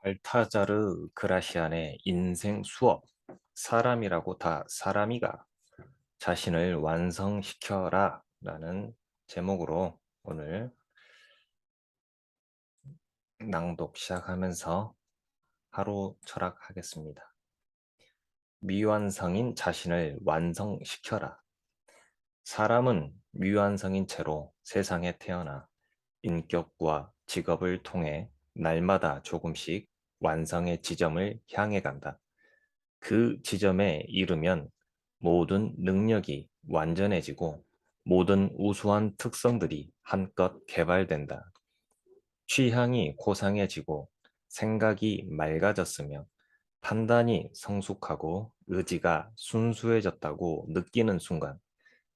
발타자르 그라시안의 인생 수업 사람이라고 다 사람이가 자신을 완성시켜라 라는 제목으로 오늘 낭독 시작하면서 하루 철학하겠습니다. 미완성인 자신을 완성시켜라. 사람은 미완성인 채로 세상에 태어나 인격과 직업을 통해 날마다 조금씩 완성의 지점을 향해 간다. 그 지점에 이르면 모든 능력이 완전해지고 모든 우수한 특성들이 한껏 개발된다. 취향이 고상해지고 생각이 맑아졌으며 판단이 성숙하고 의지가 순수해졌다고 느끼는 순간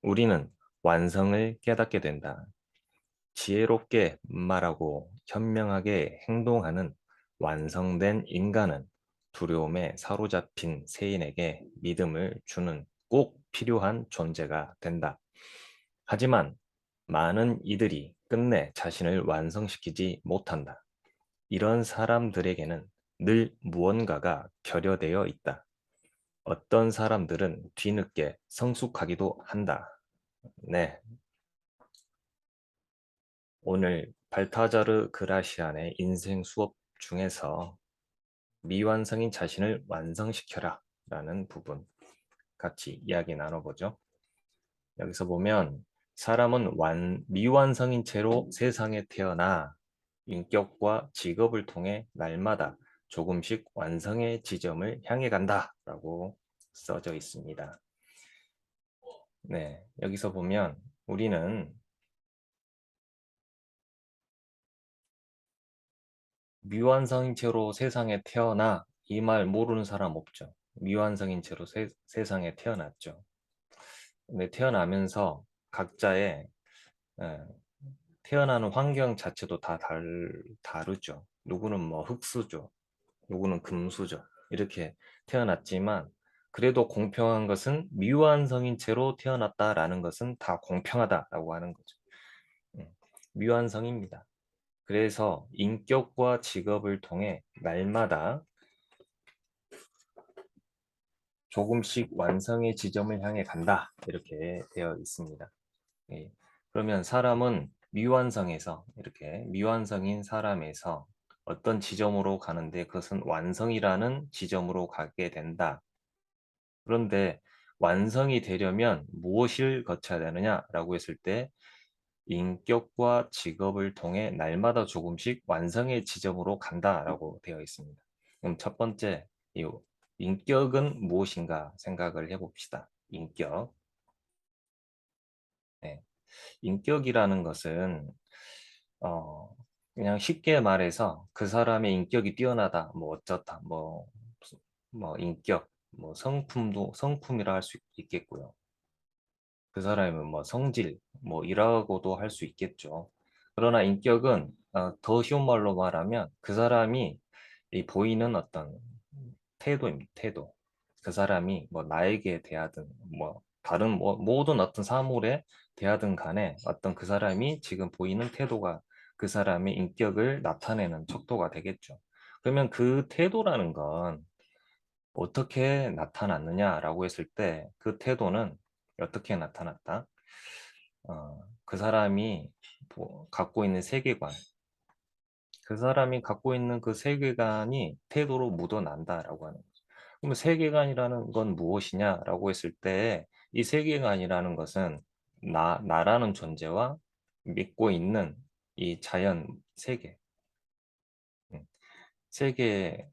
우리는 완성을 깨닫게 된다. 지혜롭게 말하고 현명하게 행동하는 완성된 인간은 두려움에 사로잡힌 세인에게 믿음을 주는 꼭 필요한 존재가 된다. 하지만 많은 이들이 끝내 자신을 완성시키지 못한다. 이런 사람들에게는 늘 무언가가 결여되어 있다. 어떤 사람들은 뒤늦게 성숙하기도 한다. 네, 오늘 발타자르 그라시안의 인생 수업 중에서 미완성인 자신을 완성시켜라 라는 부분 같이 이야기 나눠보죠. 여기서 보면 사람은 미완성인 채로 세상에 태어나 인격과 직업을 통해 날마다 조금씩 완성의 지점을 향해 간다 라고 써져 있습니다. 네, 여기서 보면 우리는 미완성인 채로 세상에 태어나 이 말 모르는 사람 없죠. 미완성인 채로 세상에 태어났죠. 근데 태어나면서 각자의 예, 태어나는 환경 자체도 다 다르죠. 누구는 뭐 흙수죠. 누구는 금수저 이렇게 태어났지만 그래도 공평한 것은 미완성인 채로 태어났다라는 것은 다 공평하다라고 하는 거죠. 음, 미완성입니다. 그래서 인격과 직업을 통해 날마다 조금씩 완성의 지점을 향해 간다 이렇게 되어 있습니다. 예. 그러면 사람은 미완성에서 이렇게 미완성인 사람에서 어떤 지점으로 가는데 그것은 완성이라는 지점으로 가게 된다. 그런데 완성이 되려면 무엇을 거쳐야 되느냐라고 했을 때 인격과 직업을 통해 날마다 조금씩 완성의 지점으로 간다라고 되어 있습니다. 그럼 첫 번째, 이 인격은 무엇인가 생각을 해봅시다. 인격. 네. 인격이라는 것은 그냥 쉽게 말해서 그 사람의 인격이 뛰어나다, 뭐 어쩌다, 뭐 인격, 뭐 성품이라 할 수 있겠고요. 그 사람은 뭐 성질, 뭐 이라고도 할 수 있겠죠. 그러나 인격은 더 쉬운 말로 말하면 그 사람이 이 보이는 어떤 태도입니다. 태도. 그 사람이 뭐 나에게 대하든 뭐 다른 뭐 모든 어떤 사물에 대하든 간에 어떤 그 사람이 지금 보이는 태도가 그 사람의 인격을 나타내는 척도가 되겠죠. 그러면 그 태도라는 건 어떻게 나타났느냐라고 했을 때 그 태도는 어떻게 나타났다? 그 사람이 갖고 있는 세계관, 그 사람이 갖고 있는 그 세계관이 태도로 묻어난다라고 하는 거죠. 그러면 세계관이라는 건 무엇이냐라고 했을 때 이 세계관이라는 것은 나라는 존재와 믿고 있는 이 자연 세계, 음, 세계,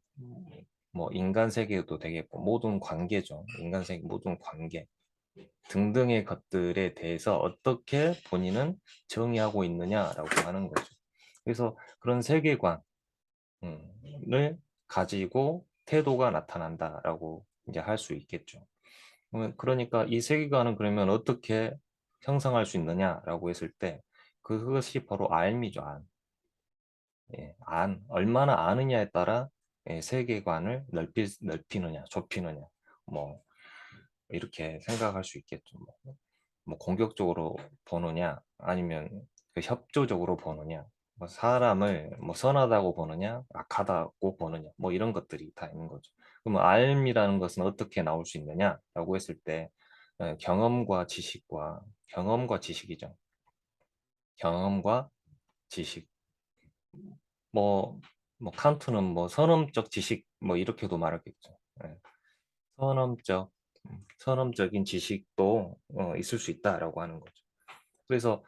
뭐 인간 세계도 되겠고 모든 관계죠. 인간 세계 모든 관계. 등등의 것들에 대해서 어떻게 본인은 정의하고 있느냐라고 하는 거죠. 그래서 그런 세계관을 가지고 태도가 나타난다라고 이제 할 수 있겠죠. 그러니까 이 세계관은 그러면 어떻게 형성할 수 있느냐라고 했을 때 그것이 바로 알미죠, 안. 예, 얼마나 아느냐에 따라 세계관을 넓히느냐, 좁히느냐, 뭐 이렇게 생각할 수 있겠죠. 뭐 공격적으로 보느냐, 아니면 그 협조적으로 보느냐. 뭐 사람을 뭐 선하다고 보느냐, 악하다고 보느냐, 뭐 이런 것들이 다 있는 거죠. 그러면 알미라는 것은 어떻게 나올 수 있느냐라고 했을 때 경험과 지식이죠. 경험과 지식. 뭐, 뭐 칸트는 뭐 선험적 지식 뭐 이렇게도 말하겠죠. 예. 선험적, 선험적인 지식도 있을 수 있다라고 하는 거죠. 그래서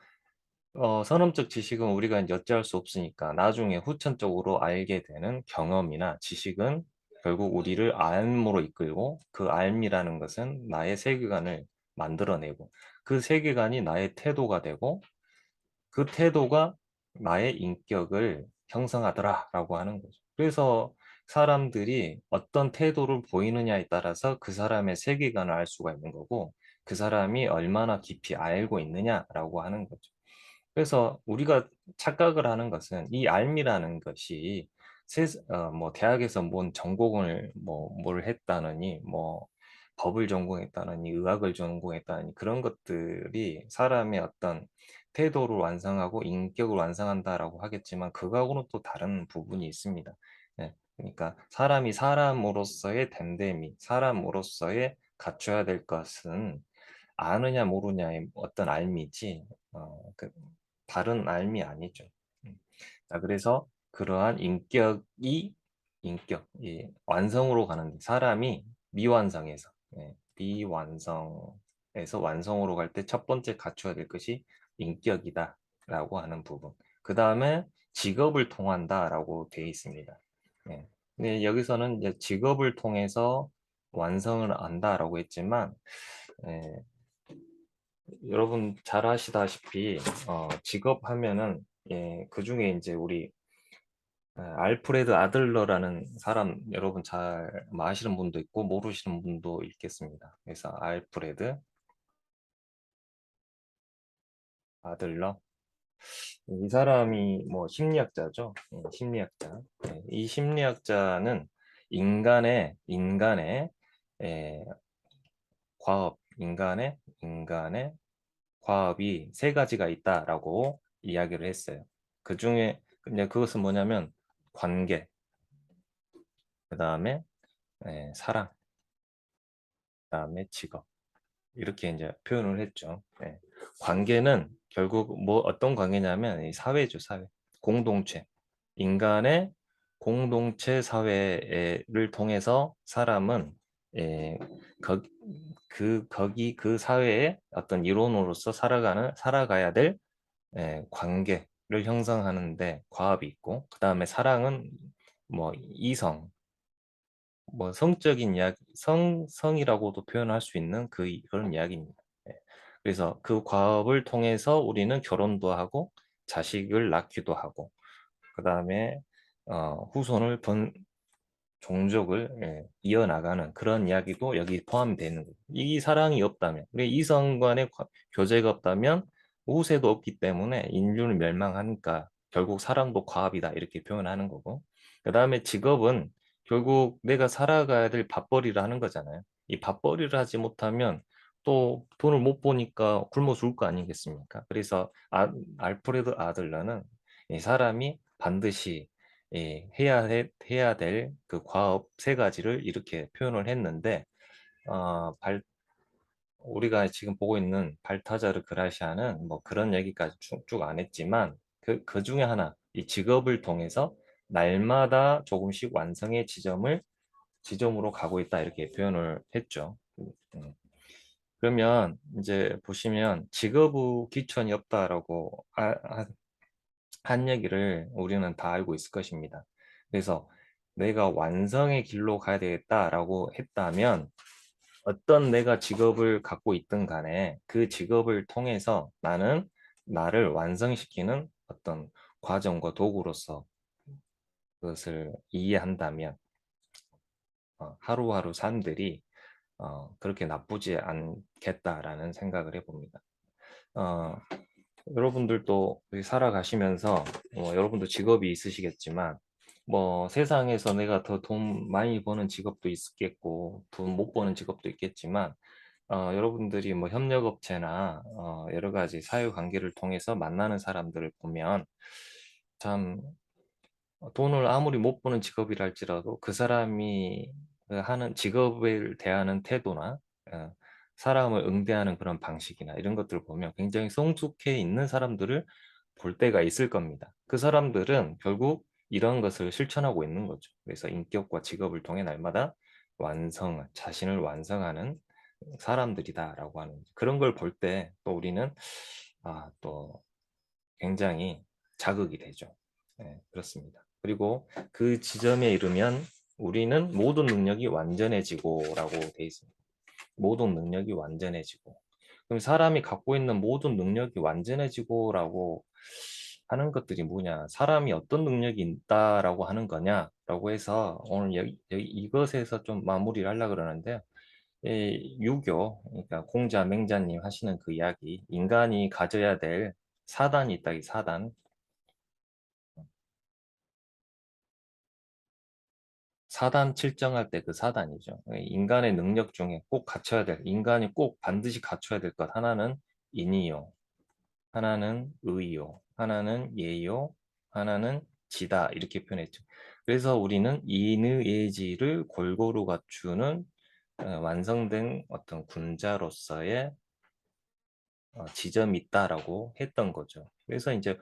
선험적 지식은 우리가 이제 어찌할 수 없으니까 나중에 후천적으로 알게 되는 경험이나 지식은 결국 우리를 알므로 이끌고 그 알미라는 것은 나의 세계관을 만들어내고 그 세계관이 나의 태도가 되고 그 태도가 나의 인격을 형성하더라라고 하는 거죠. 그래서 사람들이 어떤 태도를 보이느냐에 따라서 그 사람의 세계관을 알 수가 있는 거고 그 사람이 얼마나 깊이 알고 있느냐라고 하는 거죠. 그래서 우리가 착각을 하는 것은 이 알미라는 것이 뭐 대학에서 뭔 전공을 뭐 뭘 했다느니 뭐 법을 전공했다느니 의학을 전공했다느니 그런 것들이 사람의 어떤 태도를 완성하고 인격을 완성한다라고 하겠지만 그거하고는 또 다른 부분이 있습니다. 네, 그러니까 사람이 사람으로서의 됨됨이, 사람으로서의 갖춰야 될 것은 아느냐 모르냐의 어떤 알미지 그 다른 알미 아니죠. 음. 자, 그래서 그러한 인격이 완성으로 가는데 사람이 미완성에서 미완성에서 완성으로 갈 때 첫 번째 갖춰야 될 것이 인격이다라고 하는 부분. 그 다음에 직업을 통한다라고 되어 있습니다. 예. 근데 여기서는 이제 직업을 통해서 완성을 안다라고 했지만 예, 여러분 잘 아시다시피 직업 하면은 그 중에 이제 우리 알프레드 아들러라는 사람 여러분 잘 아시는 분도 있고 모르시는 분도 있겠습니다. 그래서 알프레드 아들러 이 사람이 뭐 심리학자죠. 심리학자. 이 심리학자는 인간의 에, 인간의 과업이 세 가지가 있다라고 이야기를 했어요. 그 중에 근데 그것은 뭐냐면 관계, 그 다음에 사랑, 그 다음에 직업 이렇게 이제 표현을 했죠. 관계는 결국 뭐 어떤 관계냐면 이 사회죠, 사회, 공동체, 인간의 공동체 사회를 통해서 사람은 예, 거, 거기 그 사회의 어떤 일원으로서 살아가야 될 관계를 형성하는데 과업이 있고 그 다음에 사랑은 뭐 이성, 뭐 성적인 이야기, 성이라고도 표현할 수 있는 그런 이야기입니다. 예. 그래서 그 과업을 통해서 우리는 결혼도 하고 자식을 낳기도 하고 그 다음에 후손을 종족을 이어나가는 그런 이야기도 여기 포함되는 거예요. 이 사랑이 없다면, 우리 이성 간의 교제가 없다면 우세도 없기 때문에 인류는 멸망하니까 결국 사랑도 과합이다 이렇게 표현하는 거고 그 다음에 직업은 결국 내가 살아가야 될 밥벌이를 하는 거잖아요. 이 밥벌이를 하지 못하면 또 돈을 못 보니까 굶어 죽을 거 아니겠습니까? 그래서 알프레드 아들러는 이 사람이 반드시 해야 될 그 과업 세 가지를 이렇게 표현을 했는데, 어, 발, 우리가 지금 보고 있는 발타자르 그라시아는 뭐 그런 얘기까지 쭉 안 했지만, 그 중에 하나, 이 직업을 통해서 날마다 조금씩 완성의 지점으로 가고 있다, 이렇게 표현을 했죠. 음. 그러면 이제 보시면 직업의 기천이 없다라고 한 얘기를 우리는 다 알고 있을 것입니다. 그래서 내가 완성의 길로 가야 되겠다라고 했다면 어떤 내가 직업을 갖고 있든 간에 그 직업을 통해서 나는 나를 완성시키는 어떤 과정과 도구로서 그것을 이해한다면 하루하루 삶들이 그렇게 나쁘지 않겠다라는 생각을 해봅니다. 어, 여러분들도 살아가시면서 여러분도 직업이 있으시겠지만 뭐 세상에서 내가 더 돈 많이 버는 직업도 있겠고 돈 못 버는 직업도 있겠지만 여러분들이 뭐 협력업체나 여러 가지 사회관계를 통해서 만나는 사람들을 보면 참 돈을 아무리 못 버는 직업이랄지라도 그 사람이 그 하는 직업을 대하는 태도나 어, 사람을 응대하는 그런 방식이나 이런 것들을 보면 굉장히 성숙해 있는 사람들을 볼 때가 있을 겁니다. 그 사람들은 결국 이런 것을 실천하고 있는 거죠. 그래서 인격과 직업을 통해 날마다 자신을 완성하는 사람들이다라고 하는 그런 걸 볼 때 또 우리는 또 굉장히 자극이 되죠. 네, 그렇습니다. 그리고 그 지점에 이르면 우리는 모든 능력이 완전해지고라고 돼 있습니다. 모든 능력이 완전해지고. 그럼 사람이 갖고 있는 모든 능력이 완전해지고라고 하는 것들이 뭐냐? 사람이 어떤 능력이 있다라고 하는 거냐라고 해서 오늘 이것에서 좀 마무리를 하려고 그러는데요. 이 유교, 그러니까 공자 맹자님 하시는 그 이야기, 인간이 가져야 될 사단이 있다, 이 사단. 사단 칠정할 때 그 사단이죠. 인간의 능력 중에 꼭 갖춰야 될, 인간이 꼭 반드시 갖춰야 될 것 하나는 인이요, 하나는 의요, 하나는 예요, 하나는 지다 이렇게 표현했죠. 그래서 우리는 인의예지를 골고루 갖추는 완성된 어떤 군자로서의 지점이 있다라고 했던 거죠. 그래서 이제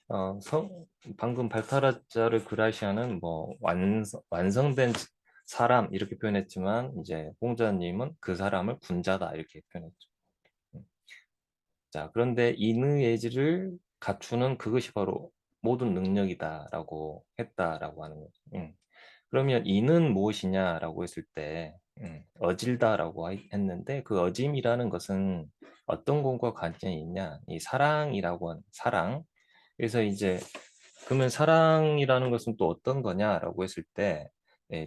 어, 성, 방금 발타라자르 그라시아는 뭐 완성된 사람 이렇게 표현했지만 이제 공자님은 그 사람을 군자다 이렇게 표현했죠. 음. 자, 그런데 인의예지를 갖추는 그것이 바로 모든 능력이다라고 했다라고 하는 거죠. 그러면 이는 무엇이냐라고 했을 때 어질다라고 했는데 그 어짐이라는 것은 어떤 것과 관련이 있냐? 이 사랑이라고 하는 사랑. 그래서 이제 그러면 사랑이라는 것은 또 어떤 거냐라고 했을 때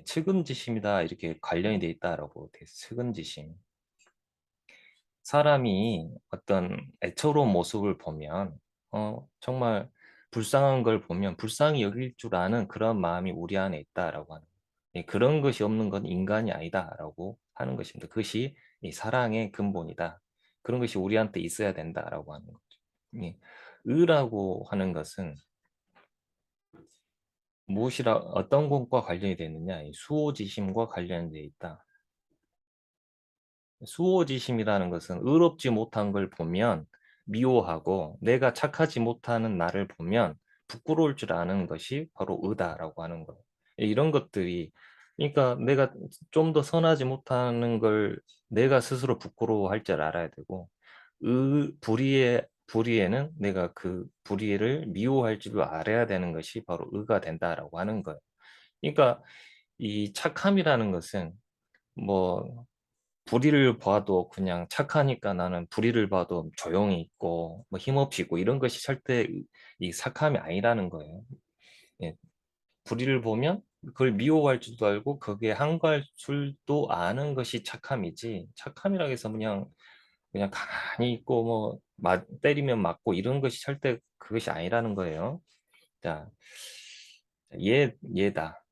측은지심이다 이렇게 관련이 돼 있다라고 돼 있어요. 측은지심. 사람이 어떤 애처로운 모습을 보면 정말 불쌍한 걸 보면 불쌍히 여길 줄 아는 그런 마음이 우리 안에 있다라고 하는 그런 것이 없는 건 인간이 아니다라고 하는 것입니다. 그것이 이 사랑의 근본이다. 그런 것이 우리한테 있어야 된다라고 하는 거죠. 이 의라고 하는 것은 무엇이라 어떤 것과 관련이 되느냐? 이 수호지심과 관련되어 있다. 수호지심이라는 것은 의롭지 못한 걸 보면 미워하고 내가 착하지 못하는 나를 보면 부끄러울 줄 아는 것이 바로 의다라고 하는 거예요. 이런 것들이 그러니까 내가 좀 더 선하지 못하는 걸 내가 스스로 부끄러워할 줄 알아야 되고 불의에는 내가 그 불의를 미워할 줄을 알아야 되는 것이 바로 의가 된다라고 하는 거예요. 그러니까 이 착함이라는 것은 뭐 불의를 봐도 그냥 착하니까 나는 불의를 봐도 조용히 있고 뭐 힘없이 있고 이런 것이 절대 이 착함이 아니라는 거예요. 예, 불의를 보면 그걸 미워할 줄도 알고 거기에 한가할 줄도 아는 것이 착함이지. 착함이라고 해서 그냥 가만히 있고 뭐 때리면 맞고 이런 것이 절대 그것이 아니라는 거예요. 자, 얘다.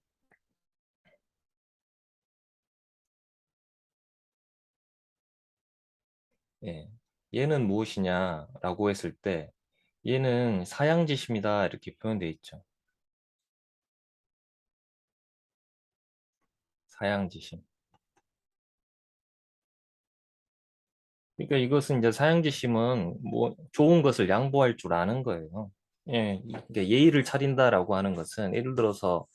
예. 얘는 무엇이냐라고 했을 때 얘는 사양지심이다 이렇게 표현되어 있죠. 사양지심. 그러니까 이것은 이제 사양지심은 뭐 좋은 것을 양보할 줄 아는 거예요. 예, 이게 예의를 차린다라고 하는 것은 예를 들어서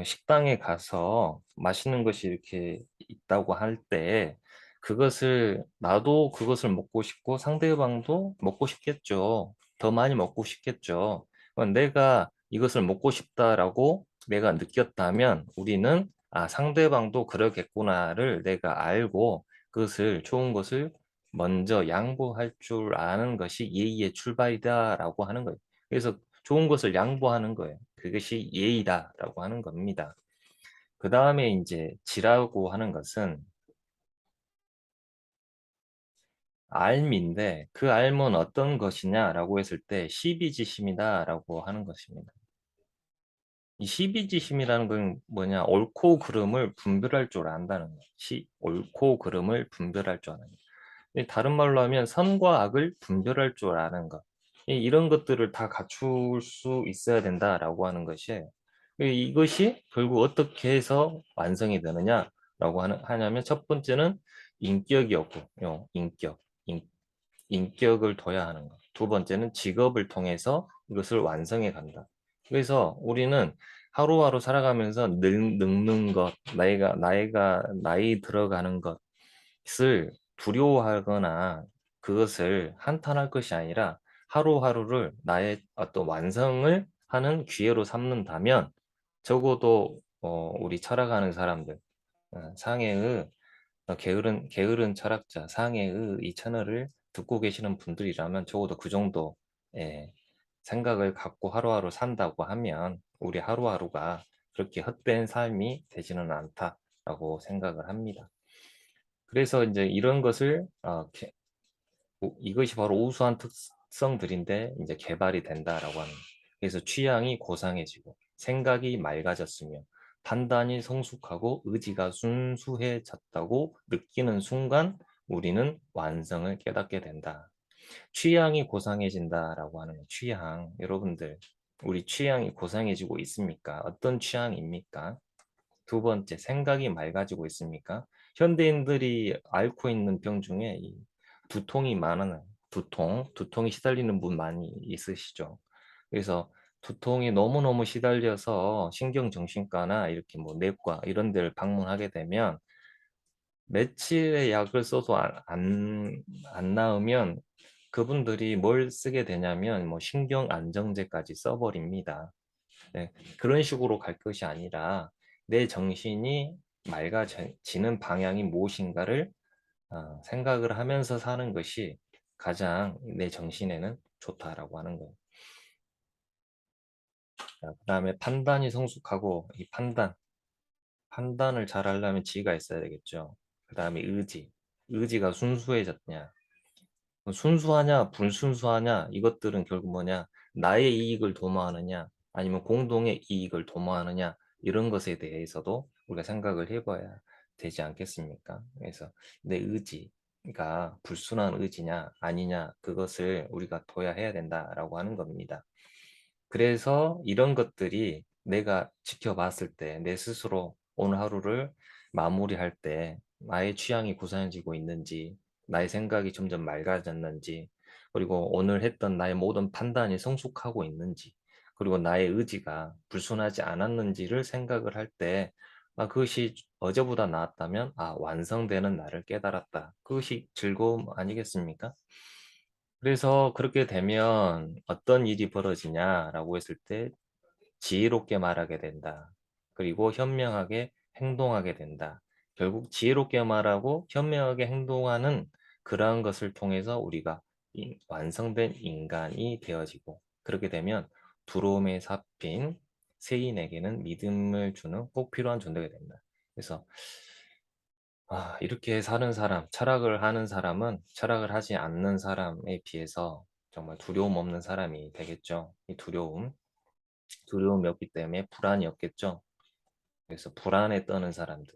식당에 가서 맛있는 것이 이렇게 있다고 할 때 그것을 나도 그것을 먹고 싶고 상대방도 먹고 싶겠죠. 더 많이 먹고 싶겠죠. 내가 이것을 먹고 싶다라고 내가 느꼈다면 우리는 상대방도 그러겠구나를 내가 알고 그것을 좋은 것을 먼저 양보할 줄 아는 것이 예의의 출발이다라고 하는 거예요. 그래서 좋은 것을 양보하는 거예요. 그것이 예의다라고 하는 겁니다. 그 다음에 이제 지라고 하는 것은 알미인데 그 알은 어떤 것이냐라고 했을 때 시비지심이다라고 하는 것입니다. 이 시비지심이라는 건 뭐냐? 옳고 그름을 분별할 줄 안다는 거예요. 옳고 그름을 분별할 줄 아는 거예요. 다른 말로 하면 선과 악을 분별할 줄 아는 것. 이런 것들을 다 갖출 수 있어야 된다라고 하는 것이 이것이 결국 어떻게 해서 완성이 되느냐라고 하냐면 첫 번째는 인격이었고 인격 인, 인격을 둬야 하는 것. 두 번째는 직업을 통해서 이것을 완성해 간다. 그래서 우리는 하루하루 살아가면서 늙는 것, 나이 들어가는 것을 두려워하거나 그것을 한탄할 것이 아니라 하루하루를 나의 어떤 완성을 하는 기회로 삼는다면 적어도 우리 철학하는 사람들, 상해의 게으른 철학자 상해의 이 채널을 듣고 계시는 분들이라면 적어도 그 정도 생각을 갖고 하루하루 산다고 하면 우리 하루하루가 그렇게 헛된 삶이 되지는 않다라고 생각을 합니다. 그래서 이제 이런 것을 이것이 바로 우수한 특성들인데 이제 개발이 된다라고 하는. 그래서 취향이 고상해지고 생각이 맑아졌으며 판단이 성숙하고 의지가 순수해졌다고 느끼는 순간 우리는 완성을 깨닫게 된다. 취향이 고상해진다라고 하는 취향, 여러분들 우리 취향이 고상해지고 있습니까? 어떤 취향입니까? 두 번째, 생각이 맑아지고 있습니까? 현대인들이 앓고 있는 병 중에 이 두통이 많은 두통이 시달리는 분 많이 있으시죠. 그래서 두통이 너무너무 시달려서 신경정신과나 이렇게 뭐 내과 이런 데를 방문하게 되면 며칠의 약을 써도 안 나으면 그분들이 뭘 쓰게 되냐면 뭐 신경 안정제까지 써버립니다. 네, 그런 식으로 갈 것이 아니라 내 정신이 맑아지는 방향이 무엇인가를 생각을 하면서 사는 것이 가장 내 정신에는 좋다라고 하는 거예요. 그다음에 판단이 성숙하고 이 판단을 잘 하려면 지혜가 있어야 되겠죠. 그다음에 의지가 순수해졌냐, 순수하냐 불순수하냐 이것들은 결국 뭐냐 나의 이익을 도모하느냐 아니면 공동의 이익을 도모하느냐 이런 것에 대해서도 우리가 생각을 해봐야 되지 않겠습니까? 그래서 내 의지가 불순한 의지냐 아니냐 그것을 우리가 둬야 해야 된다라고 하는 겁니다. 그래서 이런 것들이 내가 지켜봤을 때 내 스스로 오늘 하루를 마무리할 때 나의 취향이 고상해지고 있는지, 나의 생각이 점점 맑아졌는지, 그리고 오늘 했던 나의 모든 판단이 성숙하고 있는지, 그리고 나의 의지가 불순하지 않았는지를 생각을 할 때, 그것이 어제보다 나았다면, 완성되는 나를 깨달았다. 그것이 즐거움 아니겠습니까? 그래서 그렇게 되면 어떤 일이 벌어지냐라고 했을 때 지혜롭게 말하게 된다. 그리고 현명하게 행동하게 된다. 결국 지혜롭게 말하고 현명하게 행동하는 그러한 것을 통해서 우리가 완성된 인간이 되어지고 그렇게 되면 두려움에 잡힌 세인에게는 믿음을 주는 꼭 필요한 존재가 된다. 그래서 이렇게 사는 사람, 철학을 하는 사람은 철학을 하지 않는 사람에 비해서 정말 두려움 없는 사람이 되겠죠. 이 두려움이 없기 때문에 불안이 없겠죠. 그래서 불안에 떠는 사람들.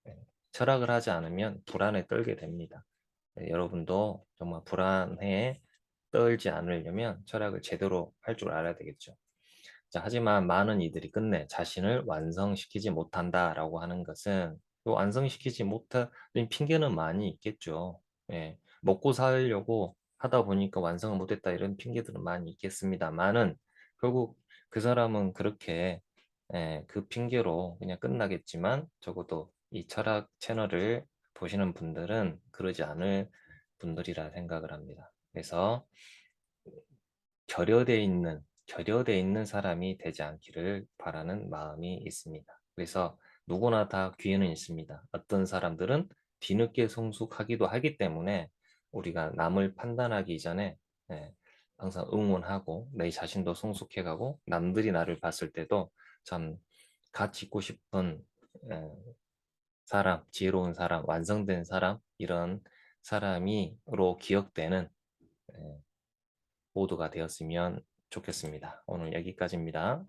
네, 철학을 하지 않으면 불안에 떨게 됩니다. 네, 여러분도 정말 불안에 떨지 않으려면 철학을 제대로 할 줄 알아야 되겠죠. 자, 하지만 많은 이들이 끝내 자신을 완성시키지 못한다라고 하는 것은 또 완성시키지 못한 핑계는 많이 있겠죠. 예, 먹고 살려고 하다 보니까 완성을 못했다 이런 핑계들은 많이 있겠습니다만은 결국 그 사람은 그렇게 그 핑계로 그냥 끝나겠지만 적어도 이 철학 채널을 보시는 분들은 그러지 않을 분들이라 생각을 합니다. 그래서 결여돼 있는 사람이 되지 않기를 바라는 마음이 있습니다. 그래서 누구나 다 기회는 있습니다. 어떤 사람들은 뒤늦게 성숙하기도 하기 때문에 우리가 남을 판단하기 전에 예, 항상 응원하고 내 자신도 성숙해가고 남들이 나를 봤을 때도 참 같이 있고 싶은 예, 사람, 지혜로운 사람, 완성된 사람 이런 사람이로 기억되는 예, 모두가 되었으면 좋겠습니다. 오늘 여기까지입니다.